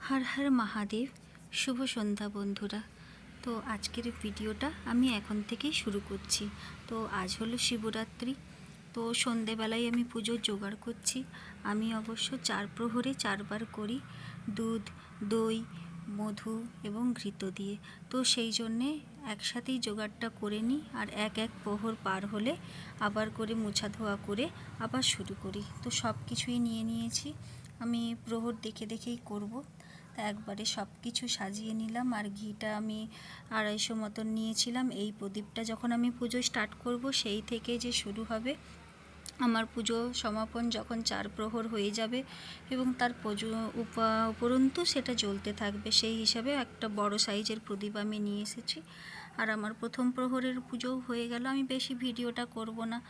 हर हर महादेव। शुभ सन्ध्या बंधुरा। तो आजकेर भिडियोटा आमी एखन थेकेई शुरू करछि। तो आज हलो शिवरात्रि। तो सन्ध्येबेलाय आमी पुजोर जोगाड़ करछि। आमी अवश्य चार प्रहरे चारबार करी दूध दई मधु एवं घृत दिए। तो सेई जन्ये एकसाथेई जोगाड़टा करे निई और एक एक प्रहर पार होले आबार करे मोछा धोया करे आबार शुरू करी। तो सब किछुई निये नियेछि। आमी प्रहर देखे देखेई करब। एकबारे सब किछु साजिए निलाम और घीटा आमी 250 मतन नियेछिलाम। एई प्रदीपटा जखन आमी पुजो स्टार्ट करब सेई थेके जे शुरू हबे आमार पुजो समापन जखन 4 प्रहर हये जाबे एबं तार उपरन्तु सेटा चलते थाकबे सेई हिसाबे एकटा बड़ो साइजेर प्रदीप आमी निये एसेछि। और आमार प्रथम प्रहरेर पुजो हये गेल। आमी बेशी भिडियोटा करब ना,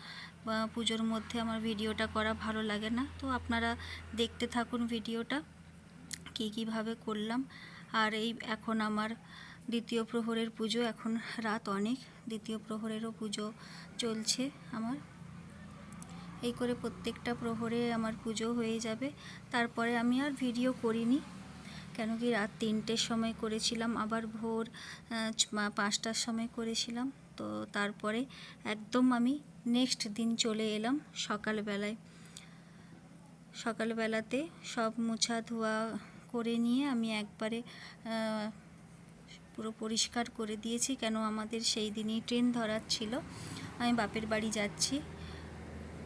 पुजोर मध्य आमार भिडियोटा करा भालो लागे ना। तो आपनारा देखते थाकुन भिडियोटा की भावे करलाम। और এই এখন আমার দ্বিতীয় প্রহরের পুজো, এখন রাত অনেক, দ্বিতীয় প্রহরেরও পুজো চলছে আমার। এই করে প্রত্যেকটা প্রহরে আমার পুজো হয়ে যাবে। তারপরে আমি আর ভিডিও করিনি, কেন কি রাত 3টের সময় করেছিলাম, আবার ভোর 5টার সময় করেছিলাম। তো তারপরে একদম আমি নেক্সট দিন চলে এলাম সকালবেলায়। সকালবেলাতে সব মোছা ধোয়া করে নিয়ে আমি একবারে পুরো পরিষ্কার করে দিয়েছি, কেন আমাদের সেই দিনই ট্রেন ধরার ছিল। আমি বাপের বাড়ি যাচ্ছি,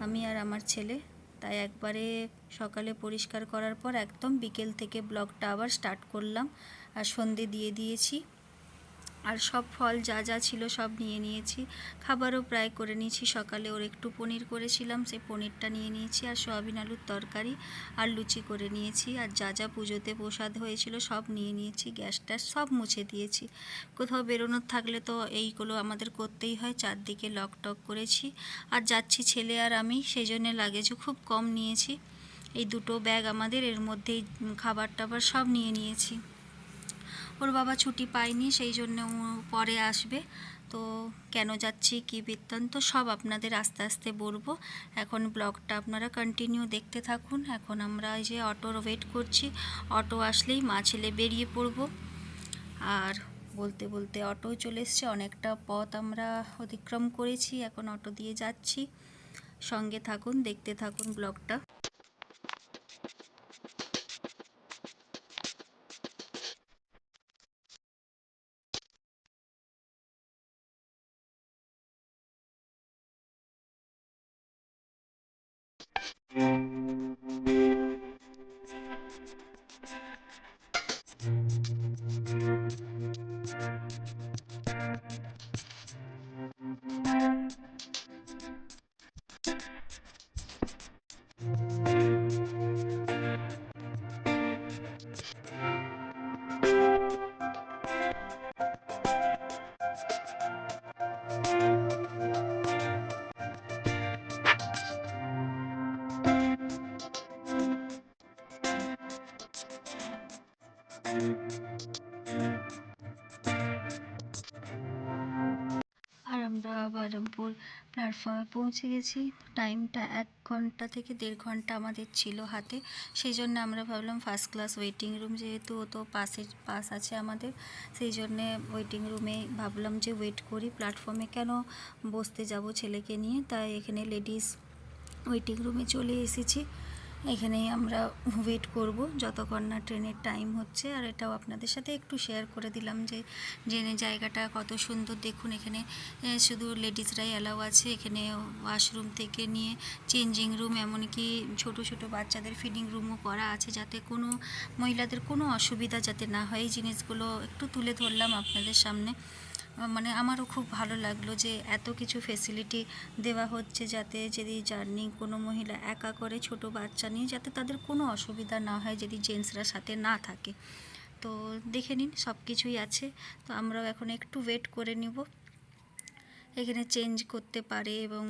আমি আর আমার ছেলে। তাই একবারে সকালে পরিষ্কার করার পর একদম বিকেল থেকে ব্লগটা আবার স্টার্ট করলাম। আর সন্ধে দিয়ে দিয়েছি। আর সব ফল যা যা ছিল সব নিয়ে নিয়েছি। খাবারও প্রায় করে নিয়েছি। সকালে ওর একটু পনির করেছিলাম, সেই পনিরটা নিয়ে নিয়েছি। আর সয়াবিন আলুর তরকারি আর লুচি করে নিয়েছি। আর যা যা পুজোতে প্রসাদ হয়েছিল সব নিয়ে নিয়েছি। গ্যাসটা সব মুছে দিয়েছি। কোথাও বেরোনোর থাকলে তো এইগুলো আমাদের করতেই হয়। চারদিকে লক টক করেছি। আর যাচ্ছি ছেলে আর আমি, সেই জন্য লাগেজও খুব কম নিয়েছি। এই দুটো ব্যাগ আমাদের, এর মধ্যেই খাবার টাবার সব নিয়ে নিয়েছি। ওর বাবা ছুটি পায়নি, সেই জন্য পরে আসবে। তো কেন যাচ্ছি কী বৃত্তান্ত সব আপনাদের আস্তে আস্তে বলবো। এখন ব্লগটা আপনারা কন্টিনিউ দেখতে থাকুন। এখন আমরা এই যে অটোর ওয়েট করছি, অটো আসলেই মা ছেলে বেরিয়ে পড়ব। আর বলতে বলতে অটো চলে এসছে, অনেকটা পথ আমরা অতিক্রম করেছি, এখন অটো দিয়ে যাচ্ছি। সঙ্গে থাকুন, দেখতে থাকুন ব্লগটা। আর আমরা বহরমপুর প্ল্যাটফর্মে পৌঁছে গেছি। টাইমটা 1 ঘন্টা থেকে 1.5 ঘন্টা আমাদের ছিল হাতে। সেই জন্য আমরা ভাবলাম ফার্স্ট ক্লাস ওয়েটিং রুম, যেহেতু ও তো পাস আছে আমাদের, সেই জন্যে ওয়েটিং রুমে ভাবলাম যে ওয়েট করি। প্ল্যাটফর্মে কেন বসতে যাব ছেলেকে নিয়ে, তাই এখানে লেডিস ওয়েটিং রুমে চলে এসেছি। এখানেই আমরা ওয়েট করব যতক্ষণ না ট্রেনের টাইম হচ্ছে। আর এটাও আপনাদের সাথে একটু শেয়ার করে দিলাম যে জেনে জায়গাটা কত সুন্দর। দেখুন এখানে শুধু লেডিসরাই অ্যালাউ আছে। এখানে ওয়াশরুম থেকে নিয়ে চেঞ্জিং রুম, এমনকি ছোট ছোট বাচ্চাদের ফিডিং রুমও করা আছে, যাতে কোনো মহিলাদের কোনো অসুবিধা যাতে না হয়। এই জিনিসগুলো একটু তুলে ধরলাম আপনাদের সামনে। মানে আমারও খুব ভালো লাগলো যে এত কিছু ফেসিলিটি দেওয়া হচ্ছে, যাতে যদি জার্নি কোনো মহিলা একা করে ছোট বাচ্চা নিয়ে, যাতে তাদের কোনো অসুবিধা না হয় যদি জেন্টসরা সাথে না থাকে। তো দেখে নিন সব কিছুই আছে। তো আমরাও এখন একটু ওয়েট করে নিব। এখানে চেঞ্জ করতে পারে এবং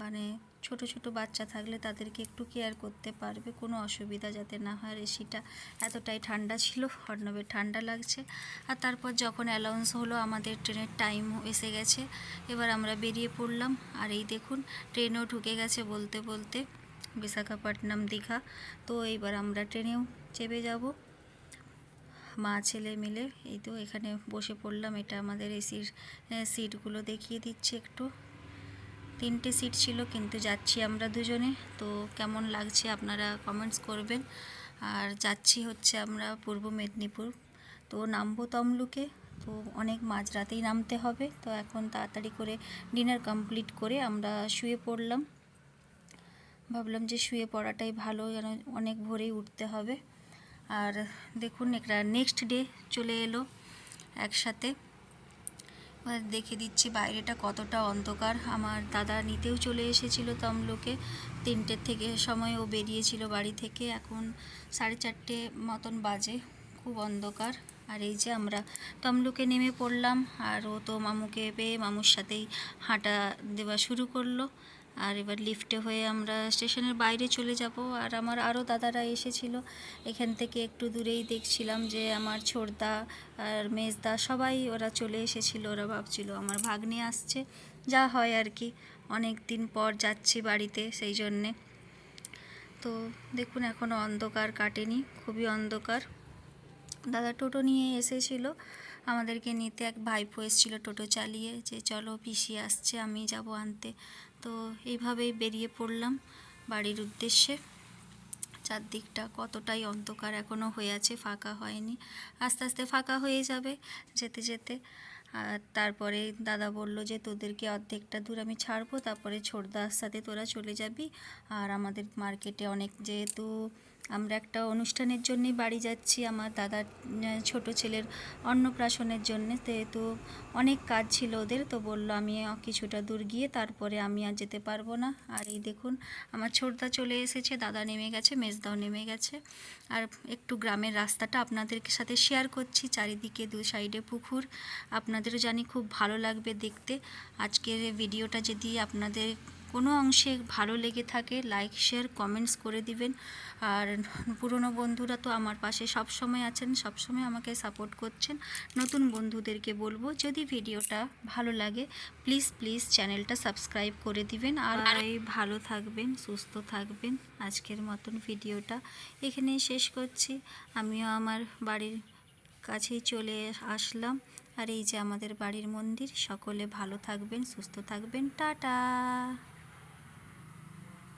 মানে ছোট ছোট বাচ্চা থাকলে তাদেরকে একটু কেয়ার করতে পারবে, কোনো অসুবিধা যাতে না হয়। এসিটা এতটাই ঠান্ডা ছিল, অর্ণবে ঠান্ডা লাগছে। আর তারপর যখন অ্যানাউন্স হলো আমাদের ট্রেনের টাইম এসে গেছে, এবার আমরা বেরিয়ে পড়লাম। আর এই দেখুন ট্রেনও ঢুকে গেছে বলতে বলতে, বিশাখাপট্টনম দীঘা। তো এইবার আমরা ট্রেনেও চেপে যাব। মা ছেলে মিলে এই তো এখানে বসে পড়লাম। এটা আমাদের এসির সিটগুলো দেখিয়ে দিচ্ছি একটু। 3টে সিট ছিল কিন্তু যাচ্ছি আমরা দুজনে। তো কেমন লাগছে আপনারা কমেন্টস করবেন। আর যাচ্ছি হচ্ছে আমরা পূর্ব মেদিনীপুর। তো নামবো তমলুকে। তো অনেক মাঝরাতেই নামতে হবে। তো এখন তাড়াতাড়ি করে ডিনার কমপ্লিট করে আমরা শুয়ে পড়লাম। ভাবলাম যে শুয়ে পড়াটাই ভালো, যেন অনেক ভোরেই উঠতে হবে। আর দেখুন একটা নেক্সট ডে চলে এলো একসাথে। দেখে দিচ্ছি বাইরেটা কতটা অন্ধকার। আমার দাদা নিতেও চলে এসেছিল তমলুকে। 3টের থেকে সময় ও বেরিয়েছিল বাড়ি থেকে। এখন 4:30 মতন বাজে, খুব অন্ধকার। আর এই যে আমরা তমলুকে নেমে পড়লাম। আর ও তো মামুকে পেয়ে মামুর সাথেই হাঁটা দেওয়া শুরু করলো। আর এবার লিফটে হয়ে আমরা স্টেশনের বাইরে চলে যাব। আর আমার আরও দাদারা এসেছিল। এখান থেকে একটু দূরেই দেখছিলাম যে আমার ছোড়দা আর মেজদা সবাই ওরা চলে এসেছিল। ওরা ভাবছিল আমার ভাগ্নে আসছে, যা হয় আর কি, অনেক দিন পর যাচ্ছি বাড়িতে, সেই জন্যে। তো দেখুন এখনও অন্ধকার কাটেনি, খুবই অন্ধকার। দাদা টোটো নিয়ে এসেছিল আমাদেরকে নিতে। এক ভাইপো এসেছিলো টোটো চালিয়ে, যে চলো পিসি আসছে, আমি যাব আনতে। তো এইভাবেই বেরিয়ে পড়লাম বাড়ির উদ্দেশ্যে। চারদিকটা কতটাই অন্ধকার এখনও হয়ে আছে, ফাঁকা হয়নি। আস্তে আস্তে ফাঁকা হয়ে যাবে যেতে যেতে। আর তারপরে দাদা বলল যে তোদেরকে অর্ধেকটা দূর আমি ছাড়বো, তারপরে ছোটদার সাথে তোরা চলে যাবি। আর আমাদের মার্কেটে অনেক, যেহেতু আমরা একটা অনুষ্ঠানের জন্যই বাড়ি যাচ্ছি, আমার দাদার ছোট ছেলের অন্নপ্রাশনের জন্যে, যেহেতু অনেক কাজ ছিল ওদের। তো বলল আমি কিছুটা দূর গিয়ে তারপরে আমি আর যেতে পারবো না। আর এই দেখুন আমার ছোটদা চলে এসেছে, দাদা নেমে গেছে, মেজদাও নেমে গেছে। আর একটু গ্রামের রাস্তাটা আপনাদের সাথে শেয়ার করছি। চারিদিকে দু সাইডে পুকুর, আপনাদেরও জানি খুব ভালো লাগবে দেখতে। আজকের ভিডিওটা যদি আপনাদের কোনো অংশে ভালো লেগে থাকে, লাইক শেয়ার কমেন্টস করে দিবেন। আর পুরনো বন্ধুরা তো আমার পাশে সব সময় আছেন, সব সময় আমাকে সাপোর্ট করছেন। নতুন বন্ধুদেরকে বলবো যদি ভিডিওটা ভালো লাগে প্লিজ প্লিজ চ্যানেলটা সাবস্ক্রাইব করে দিবেন। আর ভালো থাকবেন, সুস্থ থাকবেন। আজকের মতন ভিডিওটা এখানেই শেষ করছি। আমিও আমার বাড়ির কাছেই চলে আসলাম। আর এই যে আমাদের বাড়ির মন্দির। সকলে ভালো থাকবেন, সুস্থ থাকবেন, টাটা।